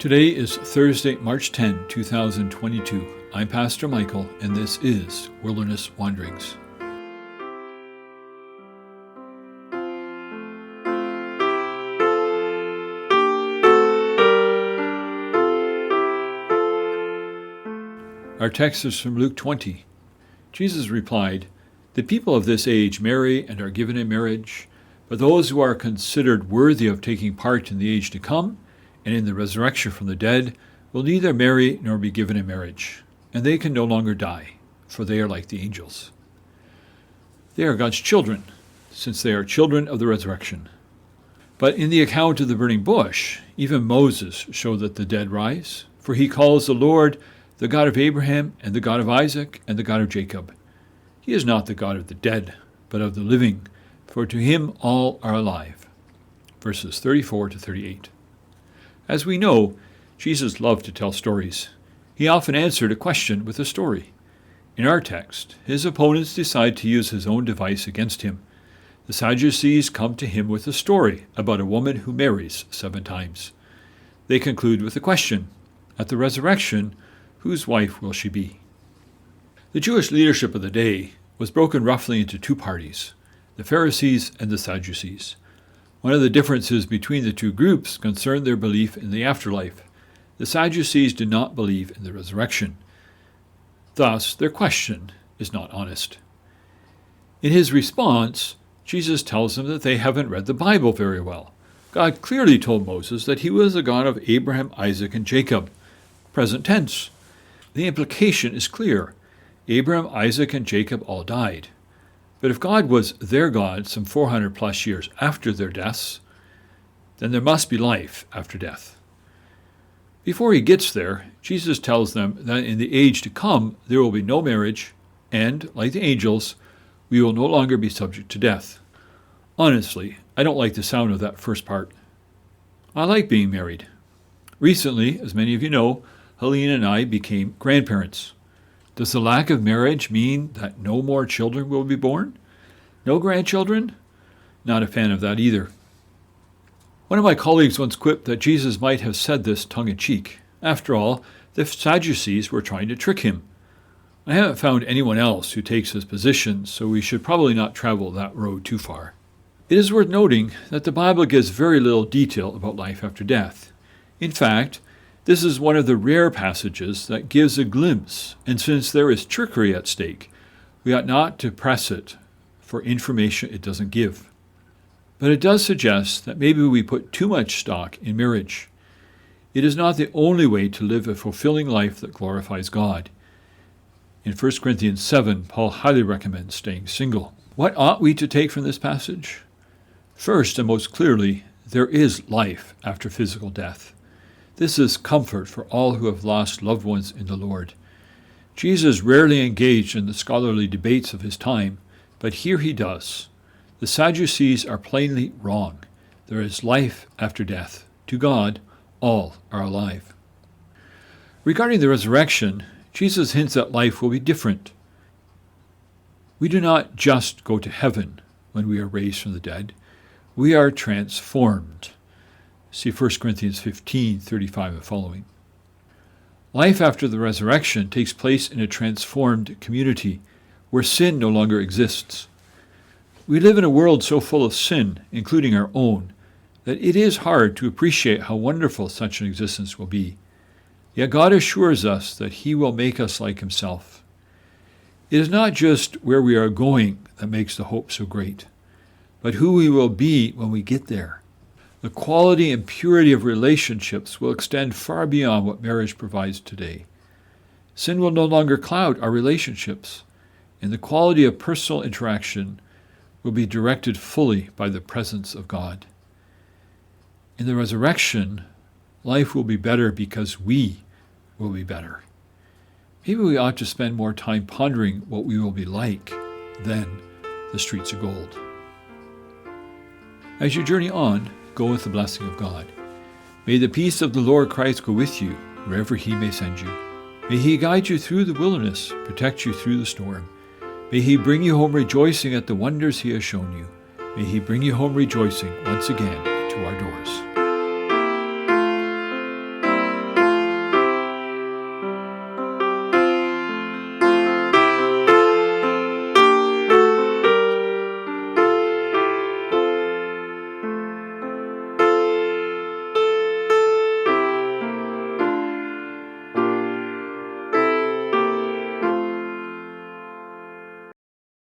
Today is Thursday, March 10, 2022. I'm Pastor Michael, and this is Wilderness Wanderings. Our text is from Luke 20. Jesus replied, "The people of this age marry and are given in marriage, but those who are considered worthy of taking part in the age to come and in the resurrection from the dead will neither marry nor be given in marriage, and they can no longer die, for they are like the angels. They are God's children, since they are children of the resurrection. But in the account of the burning bush, even Moses showed that the dead rise, for he calls the Lord the God of Abraham and the God of Isaac and the God of Jacob. He is not the God of the dead, but of the living, for to him all are alive." Verses 34 to 38. As we know, Jesus loved to tell stories. He often answered a question with a story. In our text, his opponents decide to use his own device against him. The Sadducees come to him with a story about a woman who marries 7 times. They conclude with a question: at the resurrection, whose wife will she be? The Jewish leadership of the day was broken roughly into 2 parties, the Pharisees and the Sadducees. One of the differences between the 2 groups concerned their belief in the afterlife. The Sadducees did not believe in the resurrection. Thus, their question is not honest. In his response, Jesus tells them that they haven't read the Bible very well. God clearly told Moses that he was the God of Abraham, Isaac, and Jacob. Present tense. The implication is clear. Abraham, Isaac, and Jacob all died. But if God was their God some 400 plus years after their deaths, then there must be life after death. Before he gets there, Jesus tells them that in the age to come there will be no marriage, and, like the angels, we will no longer be subject to death. Honestly, I don't like the sound of that first part. I like being married. Recently, as many of you know, Helene and I became grandparents. Does the lack of marriage mean that no more children will be born? No grandchildren? Not a fan of that either. One of my colleagues once quipped that Jesus might have said this tongue-in-cheek. After all, the Sadducees were trying to trick him. I haven't found anyone else who takes his position, so we should probably not travel that road too far. It is worth noting that the Bible gives very little detail about life after death. In fact, this is one of the rare passages that gives a glimpse, and since there is trickery at stake, we ought not to press it for information it doesn't give. But it does suggest that maybe we put too much stock in marriage. It is not the only way to live a fulfilling life that glorifies God. In 1 Corinthians 7, Paul highly recommends staying single. What ought we to take from this passage? First and most clearly, there is life after physical death. This is comfort for all who have lost loved ones in the Lord. Jesus rarely engaged in the scholarly debates of his time, but here he does. The Sadducees are plainly wrong. There is life after death. To God, all are alive. Regarding the resurrection, Jesus hints that life will be different. We do not just go to heaven when we are raised from the dead. We are transformed. See 1 Corinthians 15, 35 and following. Life after the resurrection takes place in a transformed community where sin no longer exists. We live in a world so full of sin, including our own, that it is hard to appreciate how wonderful such an existence will be. Yet God assures us that he will make us like himself. It is not just where we are going that makes the hope so great, but who we will be when we get there. The quality and purity of relationships will extend far beyond what marriage provides today. Sin will no longer cloud our relationships, and the quality of personal interaction will be directed fully by the presence of God. In the resurrection, life will be better because we will be better. Maybe we ought to spend more time pondering what we will be like than the streets of gold. As you journey on, go with the blessing of God. May the peace of the Lord Christ go with you wherever he may send you. May he guide you through the wilderness, protect you through the storm. May he bring you home rejoicing at the wonders he has shown you. May he bring you home rejoicing once again to our doors.